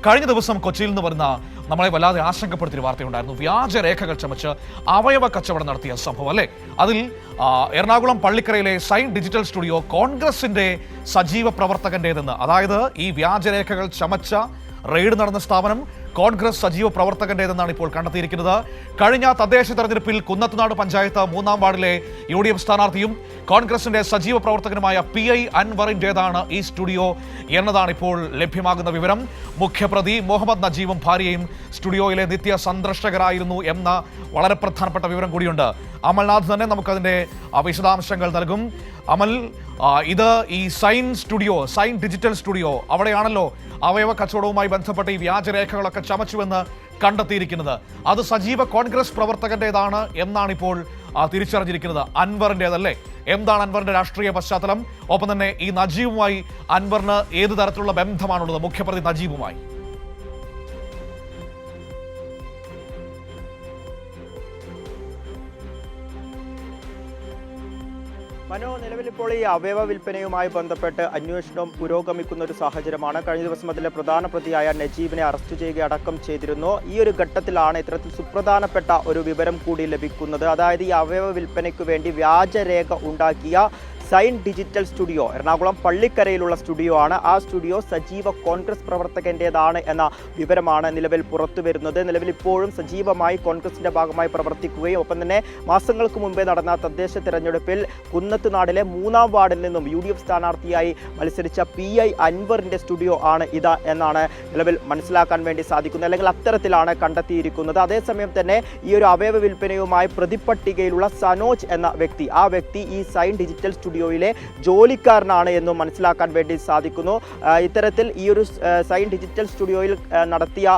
കഴിഞ്ഞ ദിവസം കൊച്ചിയിൽ നിന്ന് വരുന്ന നമ്മളെ വല്ലാതെ ആശങ്കപ്പെടുത്തിയ വാർത്തയുണ്ടായിരുന്നു. വ്യാജരേഖകൾ ചമച്ച് അവയവ കച്ചവടം നടത്തിയ സംഭവം അല്ലേ? അതിൽ എറണാകുളം പള്ളിക്കരയിലെ സൈൻ ഡിജിറ്റൽ സ്റ്റുഡിയോ കോൺഗ്രസിന്റെ സജീവ പ്രവർത്തകന്റേതെന്ന്, അതായത് ഈ വ്യാജരേഖകൾ ചമച്ച റെയ്ഡ് നടന്ന സ്ഥാപനം കോൺഗ്രസ് സജീവ പ്രവർത്തകന്റേതെന്നാണ് ഇപ്പോൾ കണ്ടെത്തിയിരിക്കുന്നത്. കഴിഞ്ഞ തദ്ദേശ തെരഞ്ഞെടുപ്പിൽ കുന്നത്തുനാട് പഞ്ചായത്ത് 3-ാം വാർഡിലെ UDF സ്ഥാനാർത്ഥിയും കോൺഗ്രസിന്റെ സജീവ പ്രവർത്തകനുമായ PI അൻവറിന്റേതാണ് ഈ സ്റ്റുഡിയോ എന്നതാണ് ഇപ്പോൾ ലഭ്യമാകുന്ന വിവരം. മുഖ്യപ്രതി മുഹമ്മദ് നജീബും ഭാര്യയും സ്റ്റുഡിയോയിലെ നിത്യ സന്ദർശകരായിരുന്നു എന്ന വളരെ പ്രധാനപ്പെട്ട വിവരം കൂടിയുണ്ട്. അമൽനാഥ് തന്നെ നമുക്കതിൻ്റെ വിശദാംശങ്ങൾ നൽകും. അമൽ, ഇത് ഈ സൈൻ ഡിജിറ്റൽ സ്റ്റുഡിയോ, അവിടെയാണല്ലോ അവയവ കച്ചവടവുമായി ബന്ധപ്പെട്ട ഈ വ്യാജരേഖകളൊക്കെ ചമച്ചുവെന്ന് കണ്ടെത്തിയിരിക്കുന്നത്. അത് സജീവ കോൺഗ്രസ് പ്രവർത്തകന്റേതാണ് എന്നാണിപ്പോൾ തിരിച്ചറിഞ്ഞിരിക്കുന്നത്. അൻവറിൻ്റെതല്ലേ? എന്താണ് അൻവറിന്റെ രാഷ്ട്രീയ പശ്ചാത്തലം? ഒപ്പം തന്നെ ഈ നജീബുമായി അൻവറിന് ഏത് തരത്തിലുള്ള ബന്ധമാണുള്ളത്, മുഖ്യപ്രതി നജീബുമായി? മനോ, നിലവിലിപ്പോൾ ഈ അവയവ വിൽപ്പനയുമായി ബന്ധപ്പെട്ട് അന്വേഷണം പുരോഗമിക്കുന്ന ഒരു സാഹചര്യമാണ്. കഴിഞ്ഞ ദിവസം അതിലെ പ്രധാന പ്രതിയായ നജീബിനെ അറസ്റ്റ് ചെയ്യുകയടക്കം ചെയ്തിരുന്നു. ഈ ഒരു ഘട്ടത്തിലാണ് ഇത്തരത്തിൽ സുപ്രധാനപ്പെട്ട ഒരു വിവരം കൂടി ലഭിക്കുന്നത്. അതായത് ഈ അവയവ വിൽപ്പനയ്ക്ക് വേണ്ടി വ്യാജരേഖ ഉണ്ടാക്കിയ സൈൻ ഡിജിറ്റൽ സ്റ്റുഡിയോ എറണാകുളം പള്ളിക്കരയിലുള്ള സ്റ്റുഡിയോ ആണ്. ആ സ്റ്റുഡിയോ സജീവ കോൺഗ്രസ് പ്രവർത്തകന്റേതാണ് എന്ന വിവരമാണ് നിലവിൽ പുറത്തു വരുന്നത്. നിലവിൽ ഇപ്പോഴും സജീവമായി കോൺഗ്രസിന്റെ ഭാഗമായി പ്രവർത്തിക്കുകയും ഒപ്പം തന്നെ മാസങ്ങൾക്ക് മുമ്പേ നടന്ന തദ്ദേശ തെരഞ്ഞെടുപ്പിൽ കുന്നത്തുനാടിലെ 3-ാം വാർഡിൽ നിന്നും UDF സ്ഥാനാർത്ഥിയായി മത്സരിച്ച PI അൻവറിന്റെ സ്റ്റുഡിയോ ആണ് ഇത് എന്നാണ് നിലവിൽ മനസ്സിലാക്കാൻ വേണ്ടി സാധിക്കുന്നത്, അല്ലെങ്കിൽ അത്തരത്തിലാണ് കണ്ടെത്തിയിരിക്കുന്നത്. അതേസമയം തന്നെ ഈ ഒരു അവയവ വിൽപ്പനയുമായി പ്രതിപട്ടികയിലുള്ള സനോജ് എന്ന വ്യക്തി, ആ വ്യക്തി ഈ സൈൻ ഡിജിറ്റൽ സ്റ്റുഡിയോയിലെ ജോലിക്കാരനാണ് എന്നും മനസ്സിലാക്കാൻ വേണ്ടി സാധിക്കുന്നു. ഇത്തരത്തിൽ ഈ ഒരു സൈൻ ഡിജിറ്റൽ സ്റ്റുഡിയോയിൽ നടത്തിയ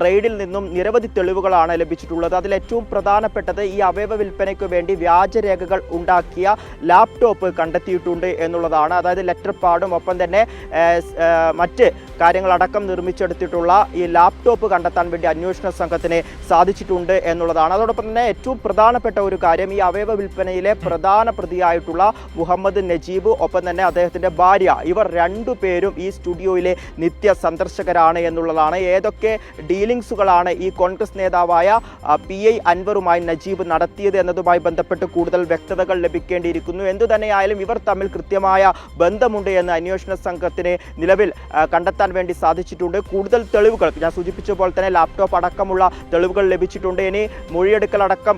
റെയ്ഡിൽ നിന്നും നിരവധി തെളിവുകളാണ് ലഭിച്ചിട്ടുള്ളത്. അതിൽ ഏറ്റവും പ്രധാനപ്പെട്ടത് ഈ അവയവ വിൽപ്പനയ്ക്ക് വേണ്ടി വ്യാജരേഖകൾ ഉണ്ടാക്കിയ ലാപ്ടോപ്പ് കണ്ടെത്തിയിട്ടുണ്ട് എന്നുള്ളതാണ്. അതായത് ലെറ്റർ പാഡും ഒപ്പം തന്നെ മറ്റ് കാര്യങ്ങളടക്കം നിർമ്മിച്ചെടുത്തിട്ടുള്ള ഈ ലാപ്ടോപ്പ് കണ്ടെത്താൻ വേണ്ടി അന്വേഷണ സംഘത്തിന് സാധിച്ചിട്ടുണ്ട് എന്നുള്ളതാണ്. അതോടൊപ്പം തന്നെ ഏറ്റവും പ്രധാനപ്പെട്ട ഒരു കാര്യം, ഈ അവയവ വിൽപ്പനയിലെ പ്രധാന പ്രതിയായിട്ടുള്ള മുഹമ്മദ് നജീബ് ഒപ്പം തന്നെ അദ്ദേഹത്തിൻ്റെ ഭാര്യ, ഇവർ രണ്ടുപേരും ഈ സ്റ്റുഡിയോയിലെ നിത്യ സന്ദർശകരാണ് എന്നുള്ളതാണ്. ഏതൊക്കെ ഡീലിങ്സുകളാണ് ഈ കോൺഗ്രസ് നേതാവായ PI അൻവറുമായി നജീബ് നടത്തിയത് എന്നതുമായി ബന്ധപ്പെട്ട് കൂടുതൽ വ്യക്തതകൾ ലഭിക്കേണ്ടിയിരിക്കുന്നു. എന്തുതന്നെയായാലും ഇവർ തമ്മിൽ കൃത്യമായ ബന്ധമുണ്ട് എന്ന് അന്വേഷണ സംഘത്തിന് നിലവിൽ കണ്ടെത്താൻ വേണ്ടി സാധിച്ചിട്ടുണ്ട്. കൂടുതൽ തെളിവുകൾ, ഞാൻ സൂചിപ്പിച്ച പോലെ തന്നെ ലാപ്ടോപ്പ് അടക്കമുള്ള തെളിവുകൾ ലഭിച്ചിട്ടുണ്ട്. ഇനി മൊഴിയെടുക്കൽ അടക്കം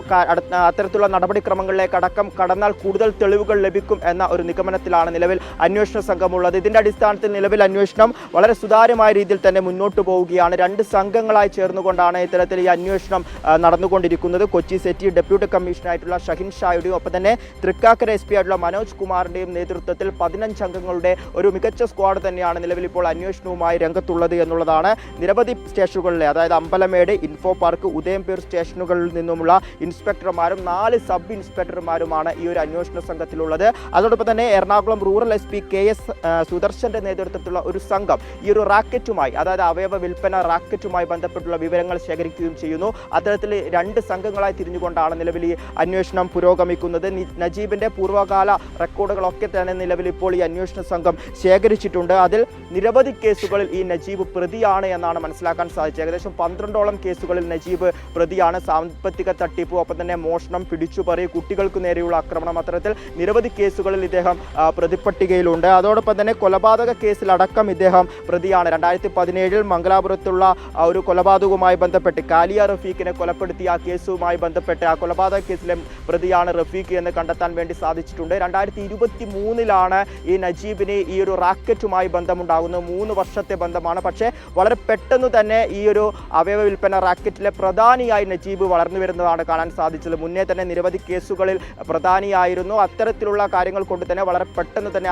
അത്തരത്തിലുള്ള നടപടിക്രമങ്ങളിലേക്ക് അടക്കം കടന്നാൽ കൂടുതൽ തെളിവുകൾ ലഭിക്കും എന്ന ഒരു നിഗമനത്തിലാണ് നിലവിൽ അന്വേഷണ സംഘമുള്ളത്. ഇതിന്റെ അടിസ്ഥാനത്തിൽ നിലവിൽ അന്വേഷണം വളരെ സുതാര്യമായ രീതിയിൽ തന്നെ മുന്നോട്ട് പോവുകയാണ്. 2 സംഘങ്ങളായി ചേർന്നുകൊണ്ടാണ് ഇത്തരത്തിൽ ഈ അന്വേഷണം നടന്നുകൊണ്ടിരിക്കുന്നത്. കൊച്ചി സിറ്റി ഡെപ്യൂട്ടി കമ്മീഷണറായിട്ടുള്ള ഷഹിൻ ഷായുടെയും ഒപ്പം തന്നെ തൃക്കാക്കര SP ആയിട്ടുള്ള മനോജ് കുമാറിന്റെയും നേതൃത്വത്തിൽ 15 അംഗങ്ങളുടെ ഒരു മികച്ച സ്ക്വാഡ് തന്നെയാണ് നിലവിൽ ഇപ്പോൾ അന്വേഷണവുമായി രംഗത്തുള്ളത് എന്നുള്ളതാണ്. നിരവധി സ്റ്റേഷനുകളിലെ, അതായത് അമ്പലമേട്, ഇൻഫോ പാർക്ക്, ഉദയംപേർ സ്റ്റേഷനുകളിൽ നിന്നുമുള്ള ഇൻസ്പെക്ടർമാരും 4 സബ് ഇൻസ്പെക്ടർമാരുമാണ് ഈ ഒരു അന്വേഷണ സംഘത്തിലുള്ളത്. അതോടൊപ്പം തന്നെ എറണാകുളം റൂറൽ SP KS സുദർശന്റെ നേതൃത്വത്തിലുള്ള ഒരു സംഘം ഈ ഒരു റാക്കറ്റുമായി, അതായത് അവയവ വിൽപ്പന റാക്കറ്റുമായി ബന്ധപ്പെട്ടുള്ള വിവരങ്ങൾ ശേഖരിക്കുകയും ചെയ്യുന്നു. അത്തരത്തിൽ 2 സംഘങ്ങളായി തിരിഞ്ഞുകൊണ്ടാണ് നിലവിൽ ഈ അന്വേഷണം പുരോഗമിക്കുന്നത്. നജീബിന്റെ പൂർവ്വകാല റെക്കോർഡുകളൊക്കെ തന്നെ നിലവിൽ ഇപ്പോൾ ഈ അന്വേഷണ സംഘം ശേഖരിച്ചിട്ടുണ്ട്. അതിൽ നിരവധി കേസുകളിൽ ഈ നജീബ് പ്രതിയാണ് എന്നാണ് മനസ്സിലാക്കാൻ സാധിച്ചത്. ഏകദേശം 12ഓളം കേസുകളിൽ നജീബ് പ്രതിയാണ്. സാമ്പത്തിക തട്ടിപ്പ്, ഒപ്പം തന്നെ മോഷണം, പിടിച്ചുപറി, കുട്ടികൾക്ക് നേരെയുള്ള ആക്രമണം, അത്തരത്തിൽ നിരവധി കേസുകളിൽ ഇദ്ദേഹം പ്രതിപട്ടികയിലുണ്ട്. അതോടൊപ്പം തന്നെ കൊലപാതക കേസിലടക്കം ഇദ്ദേഹം പ്രതിയാണ്. 2017 മംഗലാപുരത്തുള്ള ഒരു കൊലപാതകവുമായി ബന്ധപ്പെട്ട് കാലിയ റഫീഖിനെ കൊലപ്പെടുത്തിയ ആ കേസുമായി ബന്ധപ്പെട്ട് ആ കൊലപാതക കേസിലെ പ്രതിയാണ് റഫീഖ് എന്ന് കണ്ടെത്താൻ വേണ്ടി സാധിച്ചിട്ടുണ്ട്. 2023 ഈ നജീബിന് ഈ ഒരു റാക്കറ്റുമായി ബന്ധമുണ്ടാകുന്നത്. 3 വർഷത്തെ ബന്ധമാണ്. പക്ഷേ വളരെ പെട്ടെന്ന് തന്നെ ഈ ഒരു അവയവ വിൽപ്പന റാക്കറ്റിലെ പ്രധാനിയായി നജീബ് വളർന്നു വരുന്നതാണ് കാണാൻ സാധിച്ചത്. മുന്നേ തന്നെ നിരവധി കേസുകളിൽ പ്രധാനിയായിരുന്നു. അത്തരത്തിലുള്ള കാര്യങ്ങൾ കൊണ്ട് തന്നെ വളരെ പെട്ടെന്ന് തന്നെ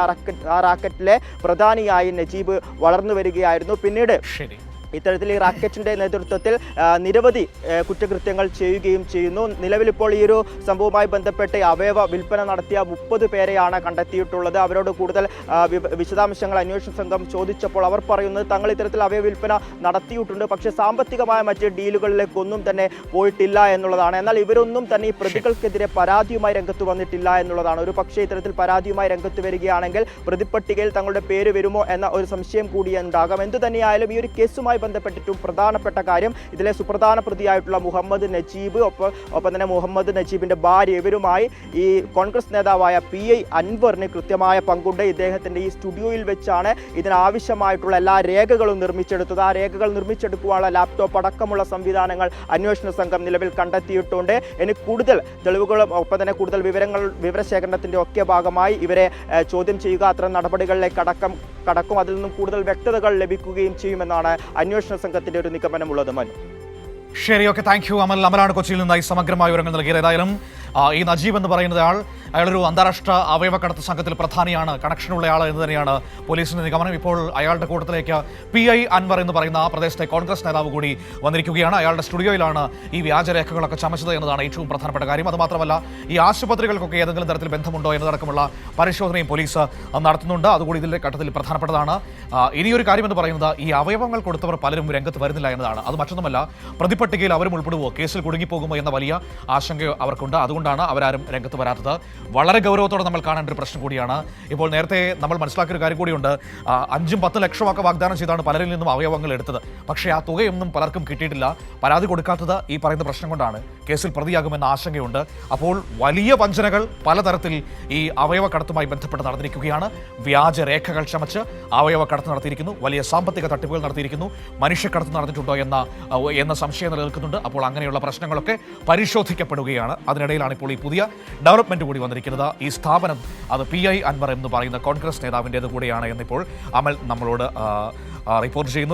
ആ റാക്കറ്റിലെ പ്രധാനിയായി നജീബ് വളർന്നു വരികയായിരുന്നു. പിന്നീട് ഇത്തരത്തിൽ ഈ റാക്കറ്റിന്റെ നേതൃത്വത്തിൽ നിരവധി കുറ്റകൃത്യങ്ങൾ ചെയ്യുകയും ചെയ്യുന്നു. നിലവിലിപ്പോൾ ഈ ഒരു സംഭവവുമായി ബന്ധപ്പെട്ട് അവയവ വിൽപ്പന നടത്തിയ 30 പേരെയാണ് കണ്ടെത്തിയിട്ടുള്ളത്. അവരോട് കൂടുതൽ വിശദാംശങ്ങൾ അന്വേഷണ സംഘം ചോദിച്ചപ്പോൾ അവർ പറയുന്നത് തങ്ങൾ ഇത്തരത്തിൽ അവയവ വിൽപ്പന നടത്തിയിട്ടുണ്ട്, പക്ഷേ സാമ്പത്തികമായ മറ്റ് ഡീലുകളിലേക്കൊന്നും തന്നെ പോയിട്ടില്ല എന്നുള്ളതാണ്. എന്നാൽ ഇവരൊന്നും തന്നെ ഈ പ്രതികൾക്കെതിരെ പരാതിയുമായി രംഗത്ത് വന്നിട്ടില്ല എന്നുള്ളതാണ്. ഒരു പക്ഷേ ഇത്തരത്തിൽ പരാതിയുമായി രംഗത്ത് വരികയാണെങ്കിൽ പ്രതിപട്ടികയിൽ തങ്ങളുടെ പേര് വരുമോ എന്ന ഒരു സംശയം കൂടി ഉണ്ടാകാം. എന്തുതന്നെയായാലും ഈ ഒരു കേസുമായി ഇതുമായി ബന്ധപ്പെട്ടിട്ടും പ്രധാനപ്പെട്ട കാര്യം ഇതിലെ സുപ്രധാന പ്രതിയായിട്ടുള്ള മുഹമ്മദ് നജീബ് ഒപ്പം തന്നെ മുഹമ്മദ് നജീബിന്റെ ഭാര്യ ഇവരുമായി ഈ കോൺഗ്രസ് നേതാവായ PI അൻവറിന് കൃത്യമായ പങ്കുണ്ട്. ഇദ്ദേഹത്തിന്റെ ഈ സ്റ്റുഡിയോയിൽ വെച്ചാണ് ഇതിനാവശ്യമായിട്ടുള്ള എല്ലാ രേഖകളും നിർമ്മിച്ചെടുത്തത്. ആ രേഖകൾ നിർമ്മിച്ചെടുക്കുവാനുള്ള ലാപ്ടോപ്പ് അടക്കമുള്ള സംവിധാനങ്ങൾ അന്വേഷണ സംഘം നിലവിൽ കണ്ടെത്തിയിട്ടുണ്ട്. ഇനി കൂടുതൽ തെളിവുകളും ഒപ്പം തന്നെ കൂടുതൽ വിവരശേഖരണത്തിന്റെ ഒക്കെ ഭാഗമായി ഇവരെ ചോദ്യം ചെയ്യുക, അത്തരം നടപടികളിലേക്ക് കടക്കും. അതിൽ നിന്നും കൂടുതൽ വ്യക്തതകൾ ലഭിക്കുകയും ചെയ്യുമെന്നാണ് അന്വേഷണ സംഘത്തിന്റെ ഒരു നിഗമനമുള്ളത്. മനു, ശരി, ഓക്കെ, താങ്ക് യു അമൽ. അമലാണ് കൊച്ചിയിൽ നിന്നായി സമഗ്രമായ വിവരങ്ങൾ നൽകിയത്. ഏതായാലും ഈ നജീബ് എന്ന് പറയുന്നത് അയാളൊരു അന്താരാഷ്ട്ര അവയവക്കടത്ത് സംഘത്തിൽ പ്രധാനിയാണ്, കണക്ഷനുള്ള ആൾ എന്ന് തന്നെയാണ് പോലീസിന്റെ നിഗമനം. ഇപ്പോൾ അയാളുടെ കൂട്ടത്തിലേക്ക് PI അൻവർ എന്ന് പറയുന്ന ആ പ്രദേശത്തെ കോൺഗ്രസ് നേതാവ് കൂടി വന്നിരിക്കുകയാണ്. അയാളുടെ സ്റ്റുഡിയോയിലാണ് ഈ വ്യാജരേഖകളൊക്കെ ചമച്ചത് എന്നതാണ് ഏറ്റവും പ്രധാനപ്പെട്ട കാര്യം. അതുമാത്രമല്ല, ഈ ആശുപത്രികൾക്കൊക്കെ ഏതെങ്കിലും തരത്തിൽ ബന്ധമുണ്ടോ എന്നതടക്കമുള്ള പരിശോധനയും പോലീസ് നടത്തുന്നുണ്ട്. അതുകൂടി ഇതിന്റെ ഘട്ടത്തിൽ പ്രധാനപ്പെട്ടതാണ്. ഇനിയൊരു കാര്യം എന്ന് പറയുന്നത്, ഈ അവയവങ്ങൾ കൊടുത്തവർ പലരും രംഗത്ത് വരുന്നില്ല എന്നതാണ്. അത് മറ്റൊന്നുമല്ല, പ്രതിപട്ടികയിൽ അവരും ഉൾപ്പെടുവോ, കേസിൽ കുടുങ്ങിപ്പോകുമോ എന്ന വലിയ ആശങ്ക അവർക്കുണ്ട്. അതുകൊണ്ടാണ് അവരാരും രംഗത്ത് വരാത്തത്. വളരെ ഗൗരവത്തോടെ നമ്മൾ കാണേണ്ട ഒരു പ്രശ്നം കൂടിയാണ്. ഇപ്പോൾ നേരത്തെ നമ്മൾ മനസ്സിലാക്കിയ ഒരു കാര്യം കൂടിയുണ്ട്. 5-10 ലക്ഷമൊക്കെ വാഗ്ദാനം ചെയ്താണ് പലരിൽ നിന്നും അവയവങ്ങൾ എടുത്തത്. പക്ഷേ ആ തുകയൊന്നും പലർക്കും കിട്ടിയിട്ടില്ല. പരാതി കൊടുക്കാത്തത് ഈ പറയുന്ന പ്രശ്നം കൊണ്ടാണ്. കേസിൽ പ്രതിയാകുമെന്ന ആശങ്കയുണ്ട്. അപ്പോൾ വലിയ വഞ്ചനകൾ പലതരത്തിൽ ഈ അവയവക്കടത്തുമായി ബന്ധപ്പെട്ട് നടന്നിരിക്കുകയാണ്. വ്യാജരേഖകൾ ചമച്ച് അവയവക്കടത്ത് നടത്തിയിരിക്കുന്നു, വലിയ സാമ്പത്തിക തട്ടിപ്പുകൾ നടത്തിയിരിക്കുന്നു, മനുഷ്യക്കടത്ത് നടന്നിട്ടുണ്ടോ എന്ന സംശയം നിലനിൽക്കുന്നുണ്ട്. അപ്പോൾ അങ്ങനെയുള്ള പ്രശ്നങ്ങളൊക്കെ പരിശോധിക്കപ്പെടുകയാണ്. അതിനിടയിലാണ് ഇപ്പോൾ ഈ പുതിയ ഡെവലപ്മെന്റ് കൂടി വന്നിരിക്കുന്നത്. ഈ സ്ഥാപനം അത് PI അൻവർ എന്ന് പറയുന്ന കോൺഗ്രസ് നേതാവിൻ്റേത് കൂടിയാണ് എന്നിപ്പോൾ അമൽ നമ്മളോട് റിപ്പോർട്ട് ചെയ്യുന്നു.